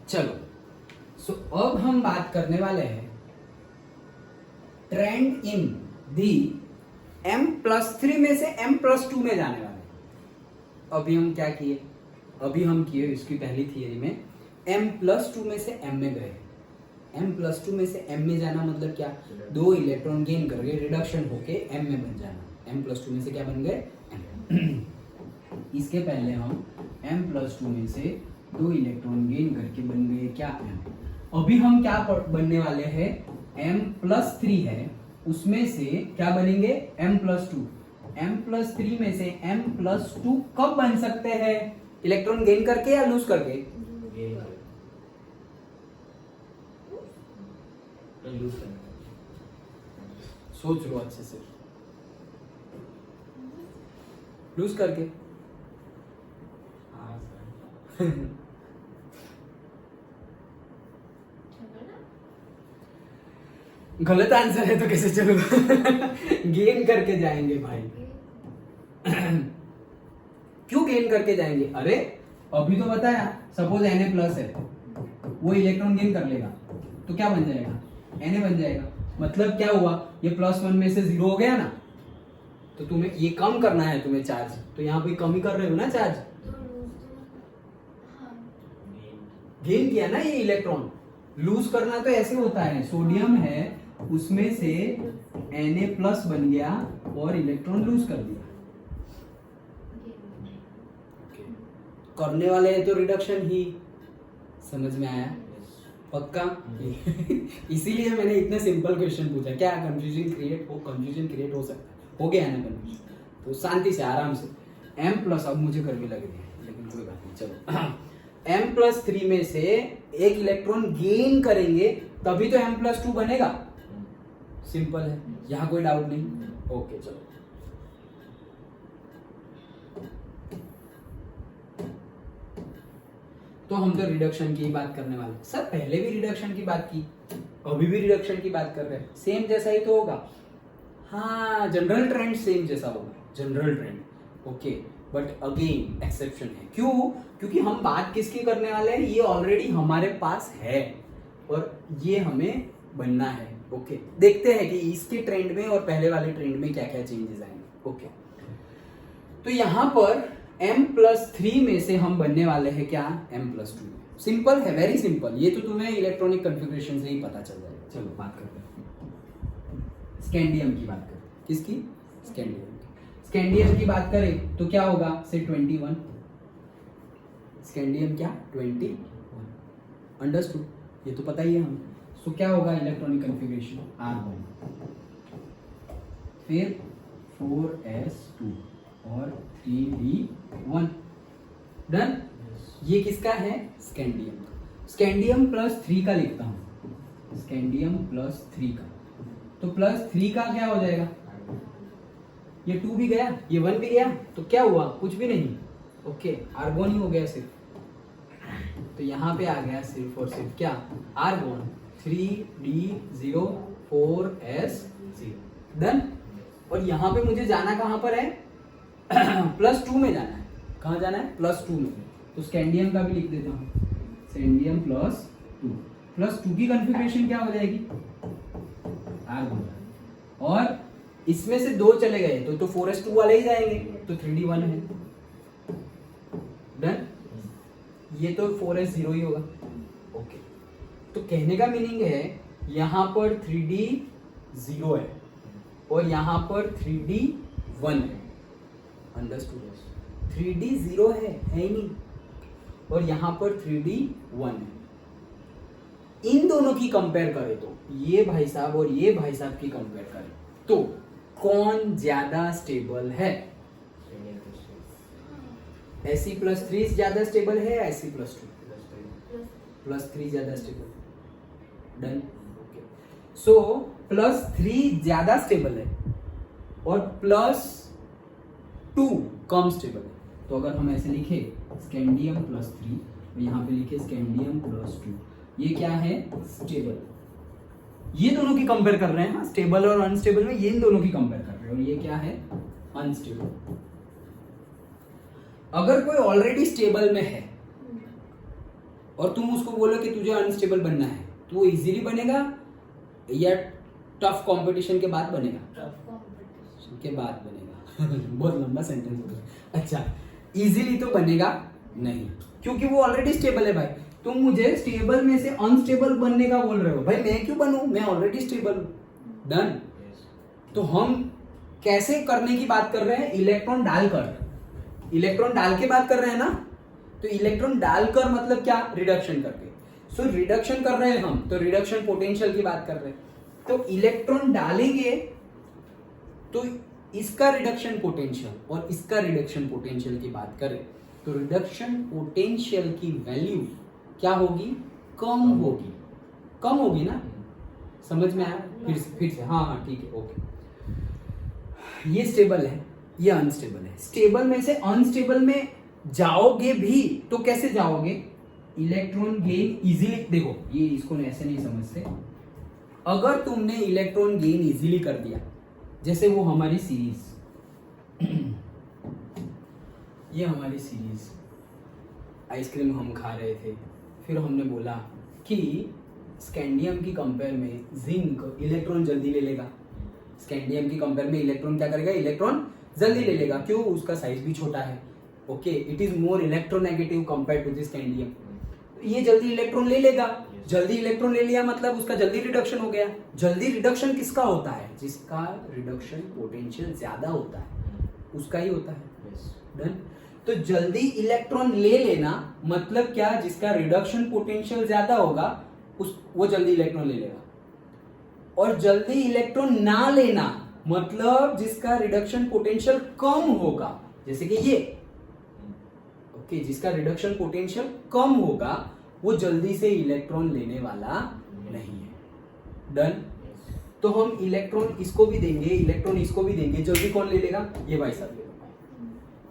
चलो सो अब हम बात करने वाले हैं ट्रेंड इन दी m+3 में से m+2 में जाने वाले। अभी हम क्या किए, अभी हम किए इसकी पहली थियरी में m+2 में से m में गए। m+2 में से m में जाना मतलब क्या, 2 इलेक्ट्रॉन गेन करके रिडक्शन होके m में बन जाना। m+2 में से क्या बन गए m। इसके पहले हम m+2 में से 2 इलेक्ट्रॉन गेन करके बन गए क्या m। अभी हम क्या बनने वाले हैं, m+3 है उसमें से क्या बनेंगे m+2। m+3 में से m+2 कब बन सकते हैं, इलेक्ट्रॉन गेन करके या लूज करके, सोच लो अच्छे से, लूज करके। गलत आंसर है तो कैसे चलो गेन करके जाएंगे भाई। क्यों गेन करके जाएंगे, अरे अभी तो बताया सपोज Na+ है, वो इलेक्ट्रॉन गेन कर लेगा तो क्या बन जाएगा, Na बन जाएगा। मतलब क्या हुआ, ये +1 में से 0 हो गया ना, तो तुम्हें ये कम करना है तुम्हें चार्ज, तो यहाँ पे कम ही कर रहे हो ना चार्ज, गेन किया ना ये इलेक्ट्रॉन। लूज करना तो ऐसे होता है, सोडियम है उसमें से Na+ बन गया और इलेक्ट्रॉन लूज कर दिया। करने वाले हैं तो रिडक्शन ही, समझ में आया पक्का। इसीलिए मैंने इतना सिंपल क्वेश्चन पूछा, क्या कंफ्यूजन क्रिएट हो सकता है, हो गया ना कंफ्यूजन, तो शांति से आराम से m+, अब मुझे करके लग रही है लेकिन कोई बात नहीं। चलो m+3 में से एक इलेक्ट्रॉन गेन करेंगे तभी तो m+2 बनेगा, सिंपल है, यहाँ कोई डाउट नहीं। ओके चलो तो हम तो रिडक्शन की बात करने वाले सर, पहले भी रिडक्शन की बात की, अभी भी रिडक्शन की बात कर रहे हैं, सेम जैसा ही तो होगा। हाँ जनरल ट्रेंड सेम जैसा होगा, general trend okay, but again exception है। क्यों, क्योंकि हम बात किसकी करने वाले हैं, ये ऑलरेडी हमारे पास है और ये हमें बनना है। ओके देखते हैं कि इसके ट्रेंड में और पहले वाले ट्रेंड में क्या क्या चेंजेस आएंगे। ओके तो यहाँ पर m+3 में से हम बनने वाले हैं क्या, m+2। सिंपल है, वेरी सिंपल, ये तो तुम्हें इलेक्ट्रॉनिक कॉन्फ़िगरेशन से ही पता चल जाएगा। चलो बात करते हैं स्कैंडियम की, बात करते हैं किसकी, स्कैंडियम की। स्कैंडियम की बात करें तो क्या होगा, से 21, स्कैंडियम क्या 21, अंडरस्टूड, ये तो पता ही है हमें। सो क्या होगा इलेक्ट्रॉनिक कॉन्फ़िगरेशन, R1 फिर 4s2 और 3d1 डन। ये किसका है, स्कैंडियम। स्कैंडियम +3 का लिखता हूं, स्कैंडियम +3 का, तो +3 का क्या हो जाएगा, ये 2 भी गया ये 1 भी गया, तो क्या हुआ, कुछ भी नहीं। ओके आर्गोन ही हो गया सिर्फ, तो यहाँ पे आ गया सिर्फ और सिर्फ क्या, आर्गोन 3d0 4s0 डन। और यहाँ पे मुझे जाना कहाँ पर है, +2 में जाना है, कहाँ जाना है, +2 में, तो स्कैंडियम का भी लिख देता हूँ, स्कैंडियम +2 की कॉन्फ़िगरेशन क्या हो जाएगी, आर्गोन, और इसमें से 2 चले गए तो 4s2 वाले ही जाएंगे, तो 3d1 है डन। ये तो 4s0 ही होगा। ओके तो कहने का मीनिंग है यहाँ पर 3d0 है और यहाँ पर 3d1 है, अंडरस्टूड, 3d0 है ही नहीं, और यहाँ पर 3d1 है। इन दोनों की कंपेयर करें तो ये भाई साहब और ये भाई साहब की कंपेयर करें तो कौन ज्यादा स्टेबल है, Fe+3 ज्यादा स्टेबल है या Fe+2, +3 ज्यादा स्टेबल डन। ओके सो +3 ज्यादा स्टेबल है और +2 कम स्टेबल है, तो अगर हम ऐसे लिखे स्कैंडियम +3 और यहाँ पे लिखे स्कैंडियम +2, ये क्या है, स्टेबल। ये दोनों की कंपेयर कर रहे हैं, स्टेबल और अनस्टेबल में ये इन दोनों की कंपेयर कर रहे हैं, और ये क्या है, अनस्टेबल। अगर कोई ऑलरेडी स्टेबल में है और तुम उसको बोलो कि तुझे अनस्टेबल बनना है, तो वो इजीली बनेगा या टफ कंपटीशन के बाद बनेगा? टफ कंपटीशन के बाद बनेगा। बहुत लंबा सेंटेंस हो गया। अच्छा, इजीली तो बनेगा नहीं, क्योंकि वो ऑलरेडी स्टेबल है भाई। तुम मुझे स्टेबल में से अनस्टेबल बनने का बोल रहे हो, भाई मैं क्यों बनूं, मैं ऑलरेडी स्टेबल हूं। डन। तो हम कैसे करने की बात कर रहे हैं? इलेक्ट्रॉन डालकर, इलेक्ट्रॉन डाल के बात कर रहे हैं ना। तो इलेक्ट्रॉन डालकर मतलब क्या? रिडक्शन करके। सो रिडक्शन कर रहे हैं हम, तो रिडक्शन पोटेंशियल की बात कर रहे हैं। तो इलेक्ट्रॉन डालेंगे तो इसका रिडक्शन पोटेंशियल और इसका रिडक्शन पोटेंशियल की बात करें तो रिडक्शन पोटेंशियल की वैल्यू क्या होगी? कम होगी। कम होगी ना? समझ में आया? फिर से हाँ हाँ ठीक है, ओके। ये स्टेबल है, ये अनस्टेबल है। स्टेबल में से अनस्टेबल में जाओगे भी तो कैसे जाओगे? इलेक्ट्रॉन गेन इजीली, देखो ये इसको ऐसे नहीं समझते। अगर तुमने इलेक्ट्रॉन गेन इजीली कर दिया, जैसे वो हमारी सीरीज, ये हमारी सीरीज आइसक्रीम हम खा रहे थे, फिर हमने बोला कि स्कैंडियम की कंपेयर में जिंक इलेक्ट्रॉन जल्दी ले लेगा। स्कैंडियम की कंपेयर में इलेक्ट्रॉन क्या करेगा? इलेक्ट्रॉन जल्दी ले लेगा। क्यों? उसका साइज भी छोटा है। Okay, it is more electronegative compare to the scandium. ये जल्दी इलेक्ट्रॉन ले लेगा। जल्दी इलेक्ट्रॉन ले लिया मतलब उसका जल्दी रिडक्शन हो गया। जल्दी रिडक्शन किसका होता है? जिसका रिडक्शन पोटेंशियल ज्यादा होता है उसका ही होता है। डन। तो जल्दी इलेक्ट्रॉन ले लेना मतलब क्या? जिसका रिडक्शन पोटेंशियल ज्यादा होगा वो जल्दी इलेक्ट्रॉन ले लेगा। और जल्दी इलेक्ट्रॉन ना लेना मतलब जिसका रिडक्शन पोटेंशियल कम होगा, जैसे कि ये। ओके, जिसका रिडक्शन पोटेंशियल कम होगा वो जल्दी से इलेक्ट्रॉन लेने वाला नहीं है। डन। तो हम इलेक्ट्रॉन इसको भी देंगे, इलेक्ट्रॉन इसको भी देंगे, जल्दी कौन ले लेगा? ये भाई साहब ले लेगा।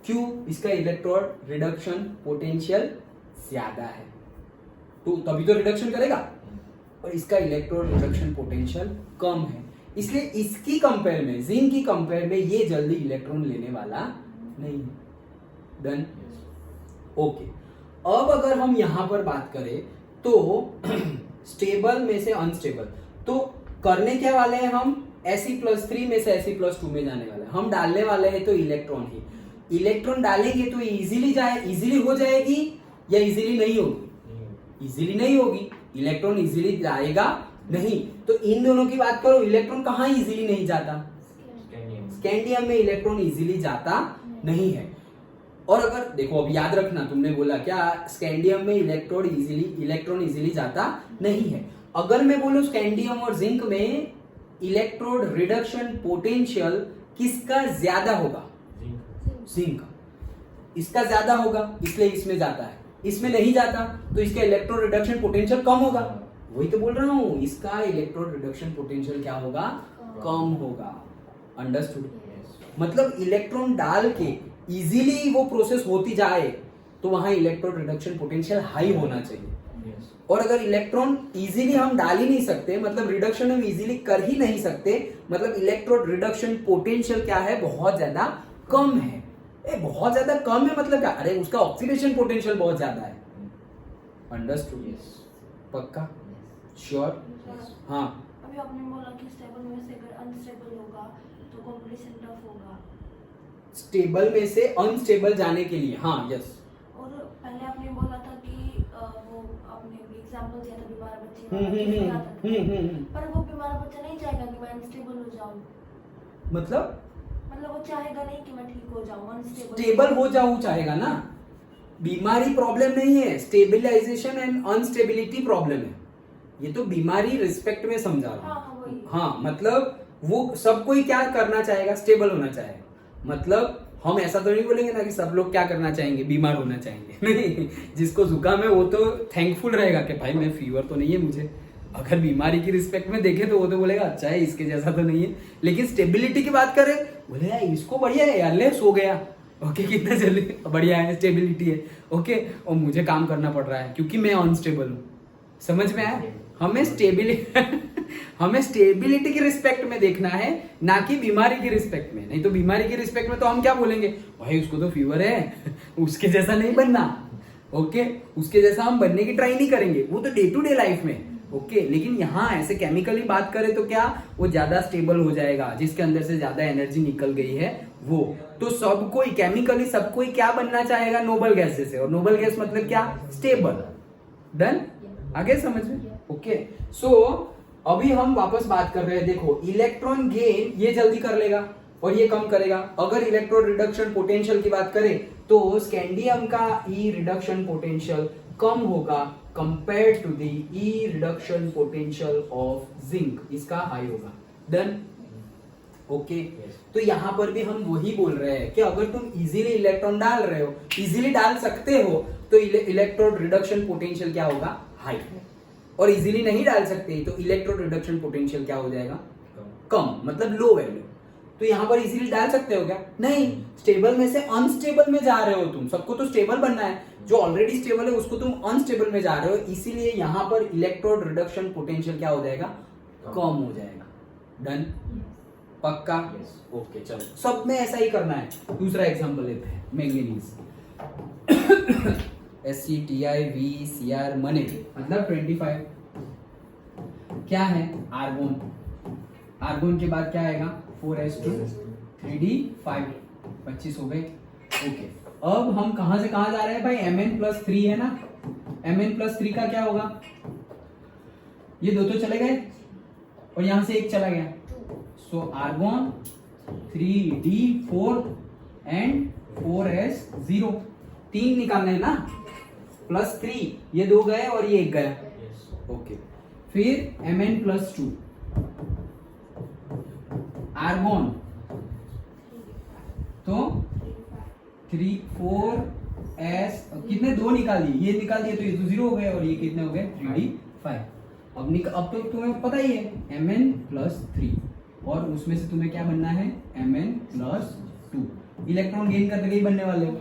क्यों? इसका इलेक्ट्रॉन रिडक्शन पोटेंशियल ज्यादा है, तो तभी तो रिडक्शन करेगा। और इसका इलेक्ट्रॉन रिडक्शन पोटेंशियल कम है, इसलिए इसकी कंपेयर में, जिंक की कंपेयर में ये जल्दी इलेक्ट्रॉन लेने वाला नहीं है। डन। ओके, अब अगर हम यहां पर बात करें तो स्टेबल में से अनस्टेबल, तो करने क्या वाले हैं हम? Fe+3 में से Fe+2 में जाने वाले हैं। हम डालने वाले हैं तो इलेक्ट्रॉन ही। इलेक्ट्रॉन डालेंगे तो इजीली हो जाएगी या इजीली नहीं होगी? इजीली नहीं होगी। इलेक्ट्रॉन इजीली जाएगा नहीं। तो इन दोनों की बात करो, इलेक्ट्रॉन कहां इजीली नहीं जाता? स्कैंडियम में इलेक्ट्रॉन इजीली जाता नहीं है। और अगर देखो, अब याद रखना, तुमने बोला क्या? स्कैंडियम में इलेक्ट्रॉन इजीली जाता नहीं है। अगर मैं बोलूं स्कैंडियम और जिंक में इलेक्ट्रोड रिडक्शन पोटेंशियल किसका ज्यादा होगा? जिंक का। इसका ज्यादा होगा इसलिए इसमें जाता है, इसमें नहीं जाता तो इसका इलेक्ट्रोड रिडक्शन पोटेंशियल कम होगा। वही तो बोल रहा हूं, इसका इलेक्ट्रोड रिडक्शन पोटेंशियल क्या होगा? कम होगा। अंडरस्टूड? मतलब इलेक्ट्रॉन डाल के इजीली वो प्रोसेस होती जाए तो वहां इलेक्ट्रोड रिडक्शन पोटेंशियल हाई होना चाहिए। और अगर इलेक्ट्रॉन इजीली हम डाल ही नहीं सकते, मतलब रिडक्शन हम इजीली कर ही नहीं सकते, मतलब इलेक्ट्रोड रिडक्शन पोटेंशियल क्या है? बहुत ज्यादा कम है। बहुत ज्यादा कम है मतलब क्या? अरे उसका ऑक्सीडेशन पोटेंशियल बहुत ज्यादा है। अंडरस्टूड? पक्का? श्योर? हाँ। अभी आपने बोला कि स्टेबल में से अगर अनस्टेबल होगा तो कंपटीशन टफ होगा। स्टेबल में से अनस्टेबल जाने के लिए, हाँ यस। और पहले आपने बोला था कि वो आपने एग्जांपल दिया था बीमार बच्चे पर वो बीमार बच्चा नहीं चाहेगा कि मैं अनस्टेबल हो जाऊं। मतलब वो चाहेगा नहीं कि मैं ठीक हो जाऊं, अनस्टेबल स्टेबल हो जाऊं चाहेगा ना। बीमारी प्रॉब्लम नहीं है, स्टेबिलाईजेशन एंड अनस्टेबिलिटी प्रॉब्लम है। ये तो बीमारी रिस्पेक्ट में समझा रहा हूं। हाँ, मतलब वो सब कोई क्या करना चाहेगा? स्टेबल होना चाहेगा। मतलब हम ऐसा तो नहीं बोलेंगे ना कि सब लोग क्या करना चाहेंगे? बीमार होना चाहेंगे। नहीं, जिसको जुकाम है वो तो थैंकफुल रहेगा कि भाई मैं फीवर तो नहीं है मुझे। अगर बीमारी की रिस्पेक्ट में देखे तो वो तो बोलेगा अच्छा है, इसके जैसा तो नहीं है। लेकिन स्टेबिलिटी की बात करें, बोले यार इसको बढ़िया है यार, ले सो गया। ओके, कितना जल्दी बढ़िया है, स्टेबिलिटी है। ओके, और मुझे काम करना पड़ रहा है क्योंकि मैं अनस्टेबल हूँ। समझ में आया? हमें स्टेबिलिटी की रिस्पेक्ट में देखना है, ना कि बीमारी की रिस्पेक्ट में। नहीं तो बीमारी की रिस्पेक्ट में तो हम क्या बोलेंगे? भाई उसको तो फीवर है, उसके जैसा नहीं बनना। ओके उसके जैसा हम बनने की ट्राई नहीं करेंगे, वो तो डे टू डे लाइफ में। ओके लेकिन यहाँ ऐसे केमिकली बात करें तो क्या वो ज्यादा स्टेबल हो जाएगा, जिसके अंदर से ज्यादा एनर्जी निकल गई है वो। तो सब कोई केमिकली सब कोई क्या बनना चाहेगा, नोबल गैसेस से, और नोबल गैस मतलब क्या, स्टेबल। डन, आगे समझ में। ओके सो अभी हम वापस बात कर रहे हैं, देखो इलेक्ट्रॉन गेन ये जल्दी कर लेगा और ये कम करेगा। अगर इलेक्ट्रॉन रिडक्शन पोटेंशियल की बात करें तो स्कैंडियम का ई रिडक्शन पोटेंशियल कम होगा compare to the E reduction potential of zinc, इसका हाई होगा। डन, ओके तो यहां पर भी हम वही बोल रहे हैं कि अगर तुम इजीली इलेक्ट्रॉन डाल रहे हो, इजीली डाल सकते हो, तो इलेक्ट्रॉन रिडक्शन पोटेंशियल क्या होगा, हाई। और इजीली नहीं डाल सकते तो इलेक्ट्रॉन रिडक्शन पोटेंशियल क्या हो जाएगा, कम, मतलब लो वैल्यू। तो यहां पर इजीली डाल सकते हो क्या, नहीं, स्टेबल में से अनस्टेबल में जा रहे हो तुम, सबको तो स्टेबल बनना है, जो ऑलरेडी स्टेबल है उसको तुम अनस्टेबल में जा रहे हो, इसीलिए यहां पर इलेक्ट्रोड रिडक्शन पोटेंशियल क्या हो जाएगा, कम हो जाएगा। डन, पक्का, ओके चलो सब में ऐसा ही करना है। दूसरा एग्जांपल लेते हैं, मैंगनीज SCTiVCr मने मतलब 25 क्या है, आर्गोन, आर्गोन के बाद क्या आएगा 4s2 3d5 25 हो गए। ओके अब हम कहां से कहां जा रहे हैं भाई, Mn+3 है ना, Mn+3 का क्या होगा, ये दो तो चले गए और यहां से एक चला गया, सो आर्गोन 3d4 एंड 4s0, 3 निकालना है ना, +3 ये दो गए और ये एक गया। ओके फिर Mn+2 आर्गोन तो 3 4s, कितने दो निकाल दिए, ये निकाल दिए तो ये तो 0 हो गए और ये कितने हो गए 3d5। अब तो तुम्हें पता ही है Mn+3 और उसमें से तुम्हें क्या बनना है Mn+2, इलेक्ट्रॉन गेन करते ही बनने वाले हो।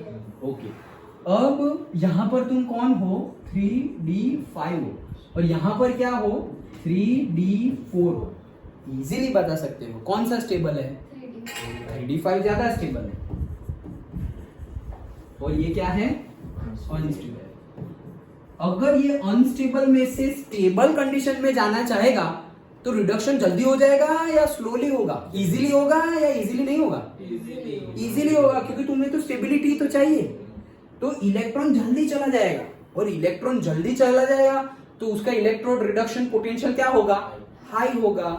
ओके अब यहां पर तुम कौन हो 3d5 हो और यहां पर क्या हो 3d4 हो, इजीली बता सकते हो कौन सा स्टेबल है, 3d5 ज्यादा स्टेबल है और ये क्या है अनस्टेबल। अगर ये अनस्टेबल में से स्टेबल कंडीशन में जाना चाहेगा तो रिडक्शन जल्दी हो जाएगा या स्लोली होगा, इजीली होगा या इजीली नहीं होगा, इजीली होगा, क्योंकि तुम्हें तो स्टेबिलिटी तो चाहिए। तो इलेक्ट्रॉन जल्दी चला जाएगा और इलेक्ट्रॉन जल्दी चला जाएगा तो उसका इलेक्ट्रोड रिडक्शन पोटेंशियल क्या होगा, हाई होगा।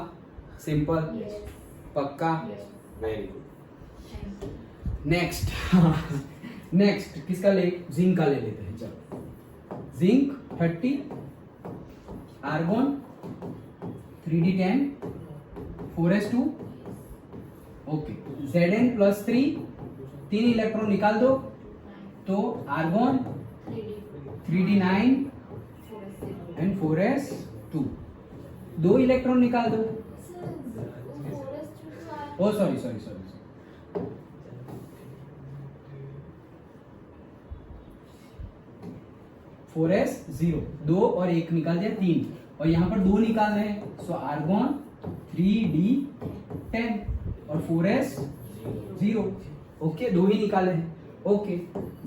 सिंपल, पक्का, वेरी गुड। नेक्स्ट किसका ले, जिंक का ले लेते हैं। चलो zinc 30, argon 3d10 4s2, okay Zn+3 3 electron निकाल दो तो argon 3d9 and 4s2, 2 electron निकाल दो, ओ सॉरी 4s0, 2 और 1 निकाल दिया 3 और यहाँ पर 2 निकालना है, सो आर्गोन 3d10 और 4s0, ओके 2 ही निकाले हैं। ओके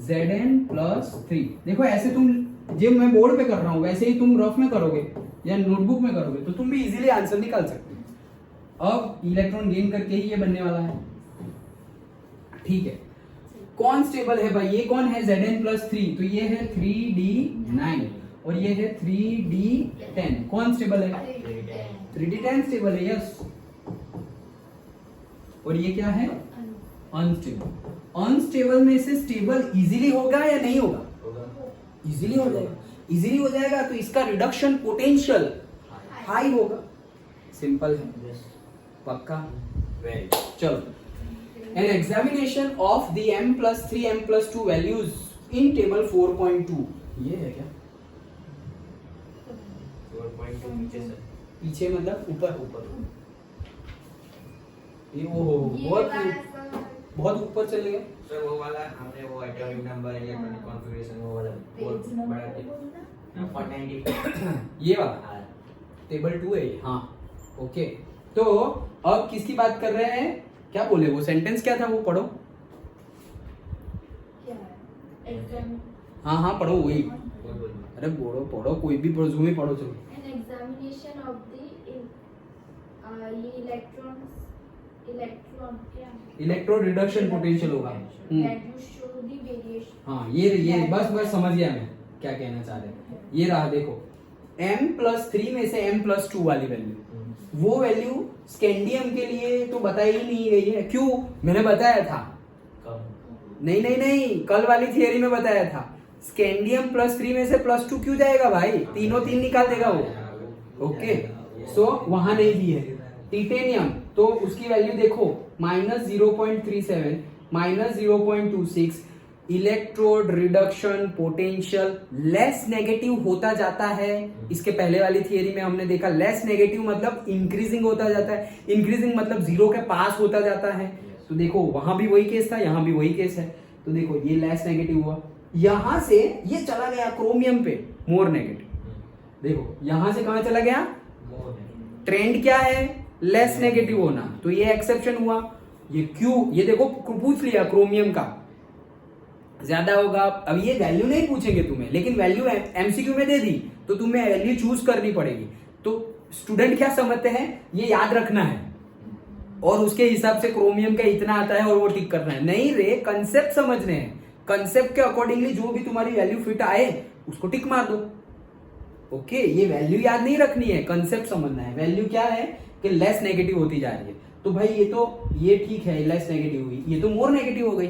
Zn+3, देखो ऐसे तुम जो मैं बोर्ड पे कर रहा हूँ वैसे ही तुम रफ में करोगे या नोटबुक में करोगे तो तुम भी इजीली आंसर निकाल सकते हो। अब इलेक्ट्रॉन गेन करके ही ये बनने वाला है, ठीक है। कौन स्टेबल है भाई, ये कौन है Zn+3, तो ये है 3d9 और ये है 3d10, कौन स्टेबल है 3d10 स्टेबल है, यस। और ये क्या है अनस्टेबल, अनस्टेबल में से स्टेबल इजीली होगा या नहीं होगा, इजीली हो जाएगा, इजीली हो जाएगा तो इसका रिडक्शन पोटेंशियल हाई होगा। सिंपल है, पक्का, वेरी चलो। An examination of the M+3 M+2 values in table 4.2, ये है क्या 4.2 नीचे से, पीछे मतलब ऊपर, ये वो बहुत ऊपर चले गए सर। वो वाला हमने वो एटॉमिक नंबर इलेक्ट्रॉनिक कॉन्फ़िगरेशन वो वाला बहुत बड़ा टेबल 490 ये वाला टेबल 2 है, हाँ ओके। तो अब किसकी बात कर रहे हैं, क्या बोले वो सेंटेंस क्या था वो पढ़ो। हाँ हाँ पढ़ो वही। बोल बोल अरे बोलो पढ़ो, कोई भी पढ़ो, जो भी पढ़ो चलो। An examination of the ये इलेक्ट्रॉन क्या इलेक्ट्रॉन रिडक्शन पोटेंशियल होगा। that you show the variation हाँ ये बस समझ गया मैं क्या कहना चाह रहे हैं। ये रहा देखो, m+3 में से m+2 वाली वैल्यू, वो वैल्यू स्कैंडियम के लिए तो बताई ही नहीं गई है। क्यों? मैंने बताया था। कम नहीं, कल वाली थियरी में बताया था। स्कैंडियम +3 में से +2 क्यों जाएगा भाई? तीनों तीन निकाल देगा वो। ओके, सो वहां नहीं दी है। टिटेनियम तो उसकी वैल्यू देखो -0.37, -0.26, electrode reduction potential less negative होता जाता है। इसके पहले वाली थियरी में हमने देखा लेस नेगेटिव मतलब इंक्रीजिंग होता जाता है, इंक्रीजिंग मतलब जीरो के पास होता जाता है। तो देखो वहां भी वही केस था, यहाँ भी वही केस है। तो देखो ये लेस नेगेटिव हुआ, यहां से ये चला गया क्रोमियम पे मोर नेगेटिव। देखो यहां से कहां चला गया? ट्रेंड क्या है? लेस नेगेटिव होना। तो ये एक्सेप्शन हुआ। ये क्यों? ये देखो पूछ लिया क्रोमियम का ज्यादा होगा। अब ये वैल्यू नहीं पूछेंगे तुम्हें, लेकिन वैल्यू एमसीक्यू में दे दी तो तुम्हें वैल्यू चूज करनी पड़ेगी। तो स्टूडेंट क्या समझते हैं? ये याद रखना है और उसके हिसाब से क्रोमियम का इतना आता है और वो टिक करना है। नहीं रे, कंसेप्ट समझने हैं। कंसेप्ट के अकॉर्डिंगली जो भी तुम्हारी वैल्यू फिट आए उसको टिक मार दो। ओके, ये वैल्यू याद नहीं रखनी है, कंसेप्ट समझना है। वैल्यू क्या है कि लेस नेगेटिव होती जा रही है। तो भाई ये ठीक है, लेस नेगेटिव हुई, ये तो मोर नेगेटिव हो गई।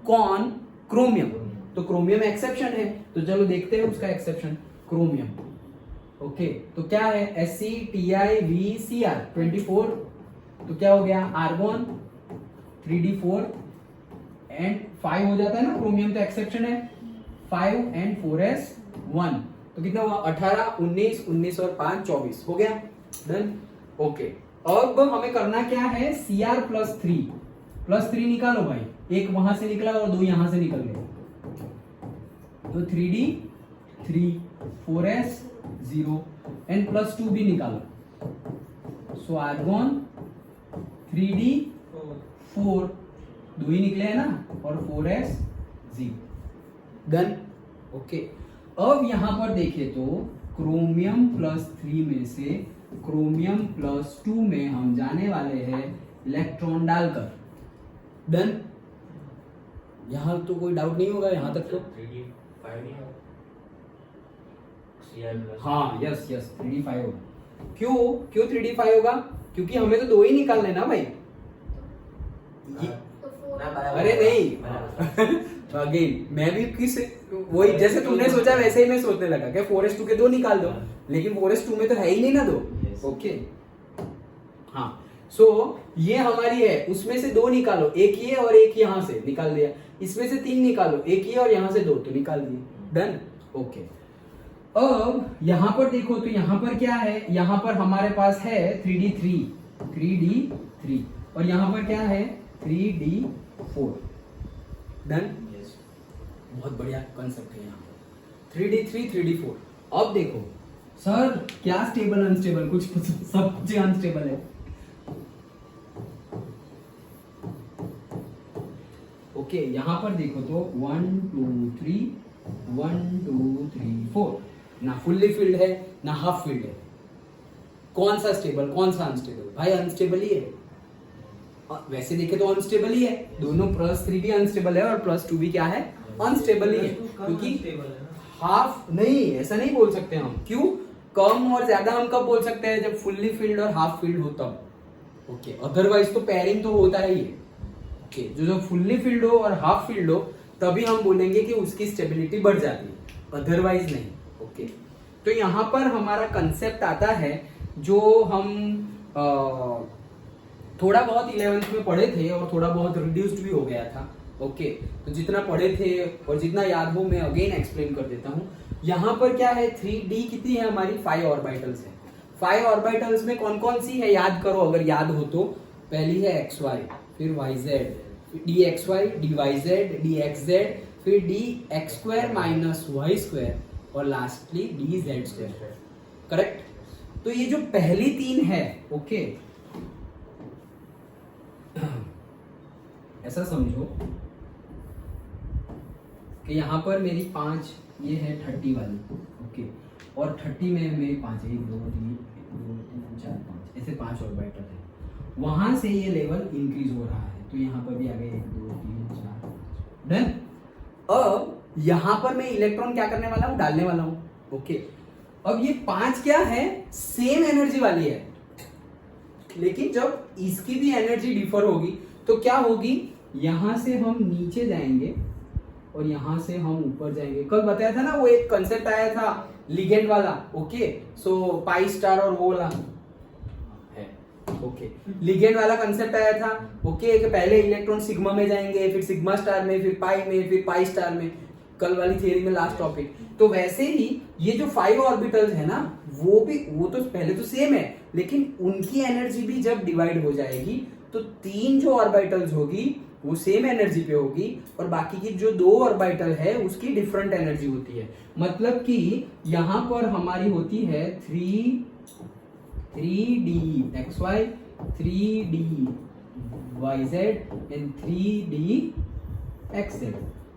कौन? क्रोमियम। तो क्रोमियम एक्सेप्शन है, तो चलो देखते हैं उसका एक्सेप्शन। क्रोमियम ओके, तो क्या है? SCTIVCr 24। तो क्या हो गया? आर्गोन 3d4 एंड 5 हो जाता है ना, क्रोमियम तो एक्सेप्शन है। 5 and 4s 1, तो कितना हुआ? 18, 19, 19 और 5 24 हो गया। डन। ओके, अब हमें करना क्या है? Cr+3 निकालो भाई। एक वहां से निकला और 2 यहां से निकल गए, तो 3d3, 4s 0 एंड +2 भी निकालो। सो आर्गोन 3d4, 2 ही निकले हैं ना, और 4s 0। डन। ओके, अब यहां पर देखें तो क्रोमियम +3 में से क्रोमियम +2 में हम जाने वाले हैं इलेक्ट्रॉन डालकर। डन। यहां तो कोई डाउट नहीं होगा यहां तक तो? 3d5 नहीं होगा? हाँ यस 3d5 होगा। क्यों 3d5 होगा? क्योंकि हमें तो 2 ही निकालने ना भाई। तो 4 अरे नहीं अगेन मैं भी वही जैसे तुमने सोचा वैसे ही मैं सोचने लगा कि 4s2 के 2 निकाल दो, लेकिन 4s2 में तो है ही नहीं ना 2। ओके हाँ, सो ये हमारी है, उसमें से 2 निकालो, एक ये और एक यहां से निकाल दिया। इसमें से 3 निकालो, एक ये और यहां से 2, तो निकाल दिए। डन। ओके, अब यहां पर देखो तो यहां पर क्या है? यहां पर हमारे पास है 3d3 और यहां पर क्या है? 3d4। डन। बहुत बढ़िया कंसेप्ट है यहाँ 3d3 3d4। अब देखो सर क्या स्टेबल अनस्टेबल, कुछ सब कुछ अनस्टेबल है। ओके, यहां पर देखो तो 1 2 3 1 2 3 4, ना फुल्ली फिल्ड है ना हाफ फिल्ड है। कौन सा स्टेबल कौन सा अनस्टेबल? भाई अनस्टेबल ही है। वैसे देखे तो अनस्टेबल ही है, दोनों +3 भी अनस्टेबल है और +2 भी क्या है? अनस्टेबल ही है। क्योंकि हाफ नहीं, ऐसा नहीं बोल सकते हम। क्यों? कम और ज्यादा हम कब बोल सकते हैं? जब फुल्ली फील्ड और हाफ फील्ड हो तब। ओके, अदरवाइज तो पेयरिंग तो होता ही है। ओके, जो फुल्ली फील्ड हो और हाफ फील्ड हो तभी हम बोलेंगे कि उसकी स्टेबिलिटी बढ़ जाती है, अदरवाइज नहीं। ओके, तो यहां पर हमारा कंसेप्ट आता है जो हम थोड़ा बहुत 11th में पढ़े थे और थोड़ा बहुत रिड्यूस्ड भी हो गया था। ओके, तो जितना पढ़े थे और जितना याद हो मैं अगेन एक्सप्लेन कर देता हूं। यहां पर क्या है? 3d कितनी है हमारी? 5 ऑर्बिटल्स है। 5 ऑर्बिटल्स में कौन कौन सी है याद करो अगर याद हो तो। पहली है xy, फिर yz, dxy, dyz, dxz, फिर dx² - y² और लास्टली dz²। करेक्ट? तो ये जो पहली 3 है, ओके, ऐसा समझो कि यहाँ पर मेरी 5 ये है 30 वाली, ओके, और 30 में मेरी 5 है, 1 2 3 4 5 ऐसे 5 ऑर्बिटल है। वहां से ये लेवल इंक्रीज हो रहा है, तो यहाँ पर भी आ गए 1 2 3 4 डन। अब यहाँ पर मैं इलेक्ट्रॉन क्या करने वाला हूँ, डालने वाला हूँ, ओके। अब ये 5 क्या है, सेम एनर्जी वाली है, लेकिन जब इसकी भी एनर्जी डिफर होगी तो क्या होगी, यहां से हम नीचे जाएंगे और यहां से हम ऊपर जाएंगे। कल बताया था ना वो एक कंसेप्ट आया था लिगेंड वाला, ओके, सो पाई स्टार और वो वाला है, ओके, लिगेंड वाला कंसेप्ट आया था, ओके, कि पहले इलेक्ट्रॉन सिग्मा में जाएंगे, फिर सिग्मा स्टार में, फिर पाई में, फिर पाई स्टार में, कल वाली थियरी में लास्ट टॉपिक। तो वैसे ही ये जो 5 ऑर्बिटल्स है ना, वो तो पहले तो सेम है, लेकिन उनकी एनर्जी भी जब डिवाइड हो जाएगी तो 3 जो ऑर्बिटल्स होगी वो सेम एनर्जी पे होगी, और बाकी की जो 2 ऑर्बिटल है उसकी डिफरेंट एनर्जी होती है। मतलब कि यहां पर हमारी होती है 3D XY, 3D YZ and 3D XZ,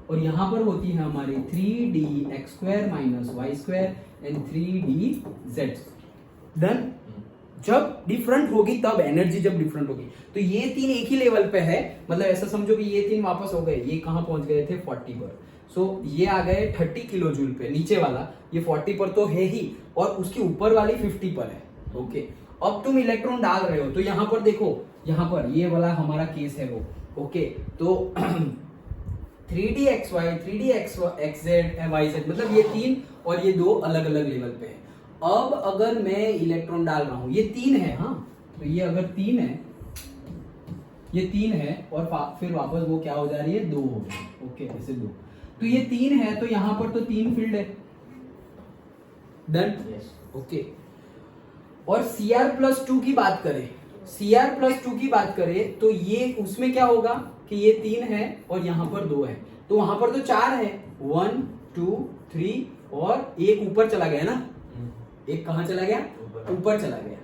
और यहां पर होती है हमारी 3D X² - Y² and 3D Z। Done. जब डिफरेंट होगी तब एनर्जी जब डिफरेंट होगी, तो ये 3 एक ही लेवल पे है, मतलब ऐसा समझो कि ये 3 वापस हो गए, ये कहां पहुंच गए थे 40 पर, सो ये आ गए 30 किलो जूल पे, नीचे वाला ये 40 पर तो है ही, और उसकी ऊपर वाली 50 पर है, ओके। अब तुम इलेक्ट्रॉन डाल रहे हो तो यहां पर देखो, यहां पर ये वाला हमारा केस है वो, ओके, तो 3D XY, 3D XZ YZ, मतलब ये 3 और ये 2 अलग अलग लेवल पे है। अब अगर मैं इलेक्ट्रॉन डाल रहा हूं, ये 3 है, हाँ, तो ये अगर 3 है, ये 3 है, और फिर वापस वो क्या हो जा रही है, 2 हो गई, ओके, ऐसे 2, तो ये 3 है, तो यहां पर तो 3 फील्ड है, डन, ओके। और Cr+2 की बात करें, Cr+2 की बात करें तो ये उसमें क्या होगा कि ये 3 है और यहां पर 2 है, तो वहां पर तो 4 है, 1 2 3, और एक ऊपर चला गया ना, एक कहां चला गया, ऊपर चला गया।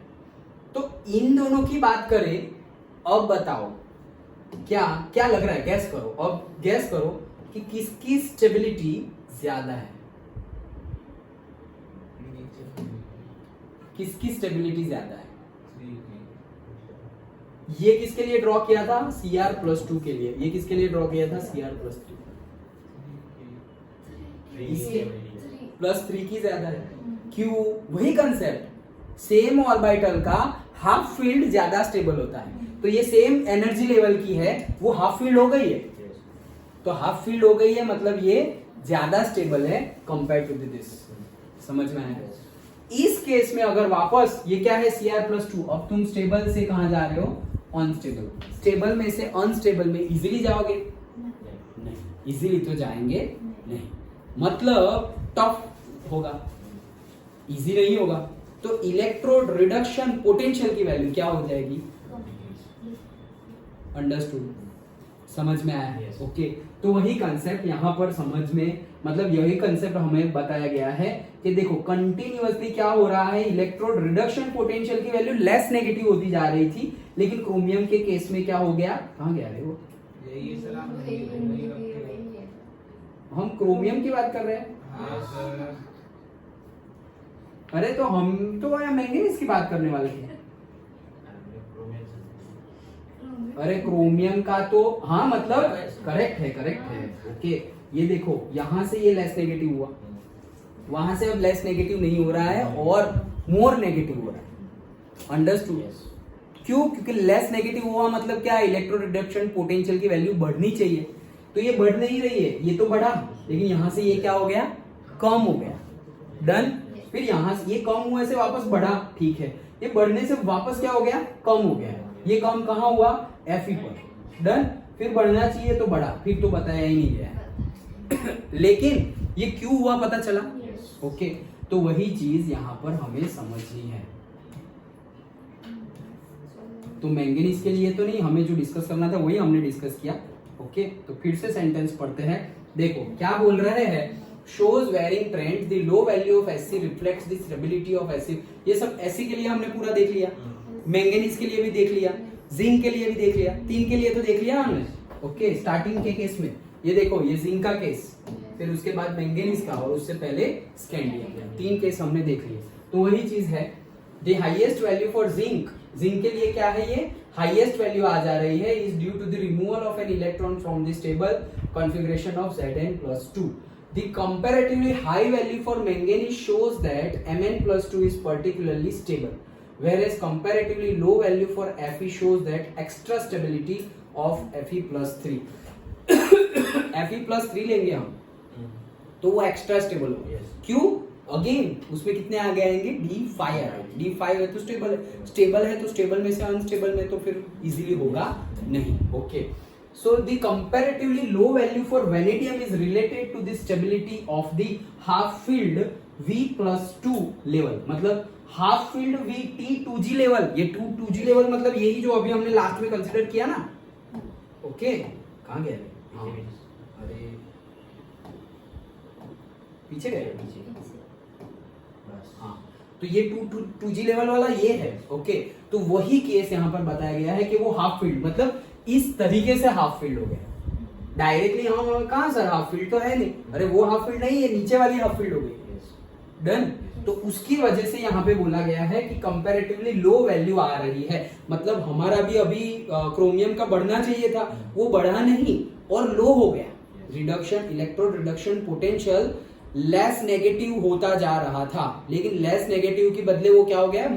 तो इन दोनों की बात करें, अब बताओ क्या क्या लग रहा है, गैस करो, अब गैस करो कि किसकी स्टेबिलिटी ज्यादा है, किसकी स्टेबिलिटी ज्यादा है। ये किसके लिए ड्रॉ किया था, Cr+2 के लिए, ये किसके लिए ड्रॉ किया था, Cr+3, इसके +3 की ज्यादा है, क्यों, वही कंसेप्ट, सेम ऑर्बिटल का हाफ फील्ड ज्यादा स्टेबल होता है, तो ये सेम एनर्जी लेवल की है, वो हाफ फील्ड हो गई है, तो हाफ फील्ड हो गई है, मतलब ये ज्यादा स्टेबल है कंपेयर टू दिस, समझ में आया। इस केस में अगर वापस ये क्या है, Cr+2, अब तुम स्टेबल से कहां जा रहे हो, अनस्टेबल, स्टेबल में से अनस्टेबल में इजीली जाओगे, नहीं, इजीली तो जाएंगे नहीं, मतलब टफ होगा, इजी नहीं होगा, तो इलेक्ट्रोड रिडक्शन पोटेंशियल की वैल्यू क्या हो जाएगी, अंडरस्टूड, समझ में आया, ओके। तो वही कंसेप्ट यहाँ पर समझ में, मतलब यही कंसेप्ट हमें बताया गया है कि देखो कंटिन्यूअसली क्या हो रहा है, इलेक्ट्रोड रिडक्शन पोटेंशियल की वैल्यू लेस नेगेटिव होती जा रही थी, लेकिन क्रोमियम के केस में क्या हो गया, कहाँ गया रे वो, हम क्रोमियम की बात कर रहे हैं, अरे तो हम तो मैंगनीज की बात करने वाले थे, अरे क्रोमियम का तो हाँ, मतलब करेक्ट है, ओके। ये देखो यहां से ये लेस नेगेटिव हुआ, वहां से अब लेस नेगेटिव नहीं हो रहा है और मोर नेगेटिव हो रहा है, अंडरस्टूड, क्यों, क्योंकि लेस नेगेटिव हुआ मतलब क्या, इलेक्ट्रो रिडक्शन पोटेंशियल की वैल्यू बढ़नी चाहिए, तो ये बढ़ नहीं रही है, ये तो बढ़ा, लेकिन यहां से ये क्या हो गया, कम हो गया, डन। फिर यहां से ये कम हुए से वापस बढ़ा, ठीक है, ये बढ़ने से वापस क्या हो गया, कम हो गया, ये कम कहां हुआ, Fe पर, डन। फिर बढ़ना चाहिए तो बढ़ा, फिर तो बताया ही नहीं गया लेकिन ये क्यों हुआ पता चला, ओके। तो वही चीज यहां पर हमें समझनी है, तो मैंगनीज के लिए तो नहीं, हमें जो डिस्कस करना था वही हमने डिस्कस किया, ओके। तो फिर से सेंटेंस पढ़ते हैं, देखो क्या बोल रहे हैं, shows varying trend, the low value of Sc reflects the stability of Sc, ये सब Sc के लिए हमने पूरा देख लिया, मैंगनीज के लिए भी देख लिया, जिंक के लिए भी देख लिया, 3 के लिए तो देख लिया हमने, ओके। स्टार्टिंग के केस में ये देखो, ये जिंक का केस, फिर उसके बाद मैंगनीज का और उससे पहले स्कैंडियम। 3 केस हमने देख लिए। तो वही चीज है, the highest value for zinc, zinc के लिए क्या है, ये हाईएस्ट वैल्यू आ जा रही है, is due to the removal of an electron from the stable configuration of Zn+2। The comparatively high value for manganese shows that Mn+2 is particularly stable, whereas comparatively low value for Fe shows that extra stability of Fe+3। Fe+3 लेंगे हम तो वो extra stable हो। क्यों? Again उसमें कितने आ गए आएंगे, D5 D5 है तो स्टेबल है, स्टेबल है तो स्टेबल में से अनस्टेबल में तो फिर इजीली होगा नहीं। Okay, so the comparatively low value for vanadium is related to the stability of the half filled V+2 level, मतलब हाफ फील्ड T2G लेवल, ये 2G लेवल मतलब यही जो अभी हमने लास्ट में कंसीडर किया ना। ओके, कहाँ गए? हाँ, अरे पीछे गए, हाँ, तो ये 2G लेवल वाला ये है। ओके, तो वही केस यहाँ पर बताया गया है कि वो हाफ फील्ड मतलब इस तरीके से हाफ फील्ड हो गया। डायरेक्टली हम कहां सर हाफ फील्ड तो है नहीं, अरे वो हाफ फील्ड नहीं है, नीचे वाली हाफ फील्ड हो गई। डन। तो उसकी वजह से यहाँ पे बोला गया है कि कंपैरेटिवली लो वैल्यू आ रही है, मतलब हमारा भी अभी क्रोमियम का बढ़ना चाहिए था, वो बढ़ा नहीं और लो हो गया। Reduction, electrode reduction potential less negative होता जा रहा था, लेकिन लेस नेगेटिव के बदले वो क्या हो गया,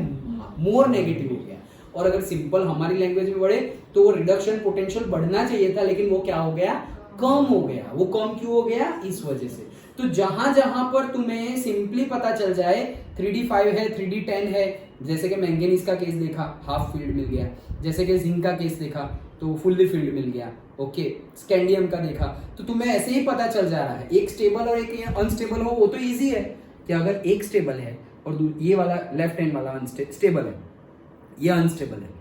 मोर नेगेटिव हो गया। और अगर सिंपल हमारी लैंग्वेज में बढ़े तो वो रिडक्शन पोटेंशियल बढ़ना चाहिए था, लेकिन वो क्या हो गया, कम हो गया। वो कम क्यों हो गया, इस वजह से। तो जहां जहां पर तुम्हें सिंपली पता चल जाए 3D5 है 3D10 है, जैसे कि मैंगनीज का केस देखा हाफ फील्ड मिल गया, जैसे कि जिंक का केस देखा तो फुल्ली फील्ड मिल गया। ओके, स्कैंडियम का देखा तो तुम्हें ऐसे ही पता चल जा रहा है, एक स्टेबल और एक अनस्टेबल हो वो तो इजी है कि अगर एक स्टेबल है और ये वाला लेफ्ट हैंड वाला स्टेबल है, ये अनस्टेबल है,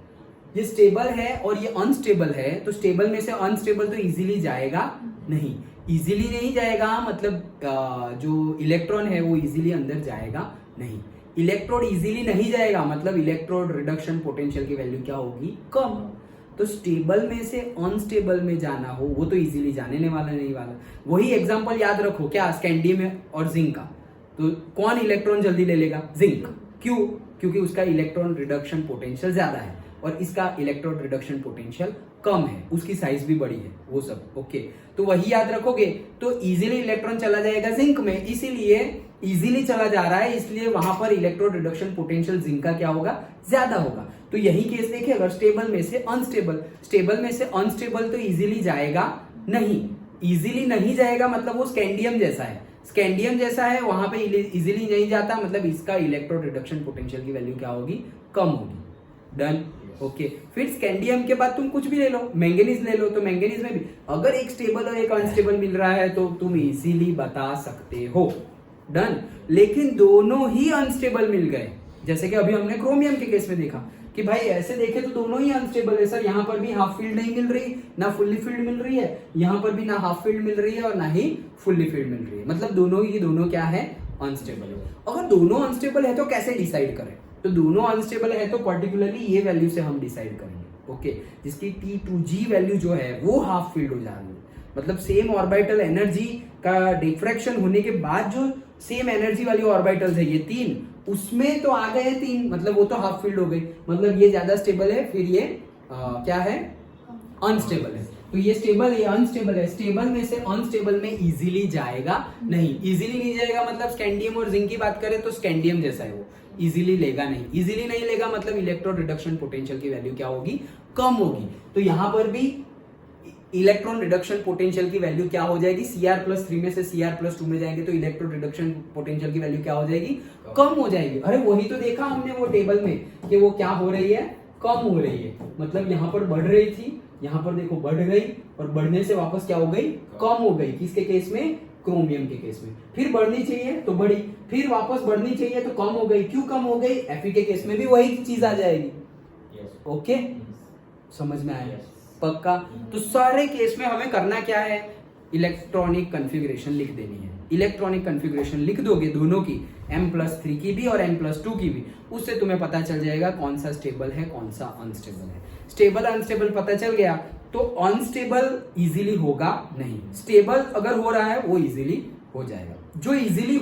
ये स्टेबल है और ये अनस्टेबल है, तो स्टेबल में से अनस्टेबल तो इजीली जाएगा नहीं। इजीली नहीं जाएगा मतलब जो इलेक्ट्रॉन है वो इजीली अंदर जाएगा नहीं। इलेक्ट्रोड इजीली नहीं जाएगा मतलब इलेक्ट्रोड रिडक्शन पोटेंशियल की वैल्यू क्या होगी, कम। तो स्टेबल में से अनस्टेबल में जाना हो वो तो इजीली जाने वाला नहीं वाला। वही एग्जांपल याद रखो क्या, स्कैंडियम और जिंक का, तो कौन इलेक्ट्रॉन जल्दी ले लेगा, जिंक। क्यों? क्योंकि उसका इलेक्ट्रॉन रिडक्शन पोटेंशियल ज्यादा है और इसका इलेक्ट्रॉन रिडक्शन पोटेंशियल कम है, उसकी साइज भी बड़ी है, वो सब। ओके, तो वही याद रखोगे तो इजीली इलेक्ट्रॉन चला जाएगा जिंक में, इसीलिए इजीली चला जा रहा है, इसलिए वहां पर इलेक्ट्रॉन रिडक्शन पोटेंशियल जिंक का क्या होगा, ज्यादा होगा। तो यही केस देखिए, अगर स्टेबल में से अनस्टेबल, स्टेबल में से अनस्टेबल तो इजीली जाएगा नहीं, इजीली नहीं जाएगा मतलब वो स्कैंडियम जैसा है, स्कैंडियम जैसा है वहां पे इजीली नहीं जाता, मतलब इसका इलेक्ट्रॉन रिडक्शन पोटेंशियल की वैल्यू क्या होगी, कम होगी। डन। ओके, फिर स्कैंडियम के बाद तुम कुछ भी ले लो, मैंगनीज ले लो, तो मैंगनीज में भी अगर एक स्टेबल और एक अनस्टेबल मिल रहा है तो तुम इजीली बता सकते हो। डन। लेकिन दोनों ही अनस्टेबल मिल गए, जैसे कि अभी हमने क्रोमियम के केस में देखा कि भाई ऐसे देखे तो दोनों ही अनस्टेबल है सर, यहाँ पर भी हाफ फील्ड नहीं मिल रही, ना फुल्ली फील्ड मिल रही है, यहाँ पर भी ना हाफ फील्ड मिल रही है और ना ही फुल्ली फील्ड मिल रही है, मतलब दोनों क्या है, अनस्टेबल है। अगर दोनों अनस्टेबल है तो कैसे डिसाइड करें, तो दोनों अनस्टेबल है तो पर्टिकुलरली ये वैल्यू से हम डिसाइड करेंगे। ओके, जिसकी T2G वैल्यू जो है वो हाफ फील्ड हो जा रही है, मतलब सेम ऑर्बिटल एनर्जी का डिफ्रैक्शन होने के बाद जो सेम एनर्जी वाली ऑर्बिटल्स है ये 3, उसमें तो आ गए 3, मतलब वो तो हाफ फील्ड हो गई, मतलब ये ज्यादा स्टेबल है, फिर ये क्या है, अनस्टेबल है। तो ये स्टेबल है, ये अनस्टेबल है, स्टेबल में से अनस्टेबल में इजीली जाएगा नहीं, इजीली नहीं जाएगा मतलब स्कैंडियम और जिंक की बात करें तो स्कैंडियम जैसा है वो, इजीली लेगा नहीं, इजीली नहीं लेगा मतलब इलेक्ट्रॉन रिडक्शन पोटेंशियल की वैल्यू क्या होगी, कम होगी। तो यहां पर भी इलेक्ट्रॉन रिडक्शन पोटेंशियल की वैल्यू क्या हो जाएगी, Cr+3 में से Cr+2 में जाएंगे तो इलेक्ट्रॉन रिडक्शन पोटेंशियल की वैल्यू क्या हो जाएगी, कम हो जाएगी। अरे वही तो देखा हमने वो टेबल में कि वो क्या हो रही है, कम हो रही है, मतलब यहाँ पर बढ़ रही थी, यहाँ पर देखो बढ़ गई और बढ़ने से वापस क्या हो गई, कम हो गई। किसके केस में, क्रोमियम के केस में। फिर बढ़नी चाहिए तो बढ़ी, फिर वापस बढ़नी चाहिए तो कम हो गई। क्यों कम हो गई, Fe के केस में भी वही चीज आ जाएगी। ओके, समझ में आया, पक्का। तो सारे केस में हमें करना क्या है, इलेक्ट्रॉनिक कॉन्फ़िगरेशन लिख देनी है। इलेक्ट्रॉनिक कॉन्फ़िगरेशन लिख दोगे दोनों की, M+3 की भी और M+2 की भी, उससे तुम्हें पता चल जाएगा कौन सा स्टेबल है कौन सा अनस्टेबल है। स्टेबल अनस्टेबल पता चल गया तो अनस्टेबल इजीली होगा नहीं, स्टेबल अगर हो रहा है वो इजीली हो जाएगा। जो इजीली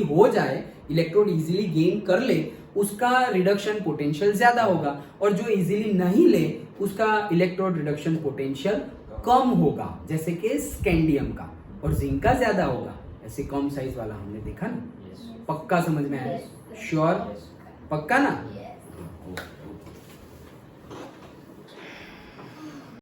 हो जाए इलेक्ट्रॉन इजीली गेन कर ले उसका रिडक्शन पोटेंशियल ज्यादा होगा, और जो इजीली नहीं ले उसका इलेक्ट्रोड रिडक्शन पोटेंशियल कम होगा, जैसे कि स्कैंडियम का, और जिंक का ज्यादा होगा। ऐसे कम साइज वाला हमने देखा ना। Yes. पक्का समझ में आया? Yes. श्योर? Yes. पक्का ना? Yes.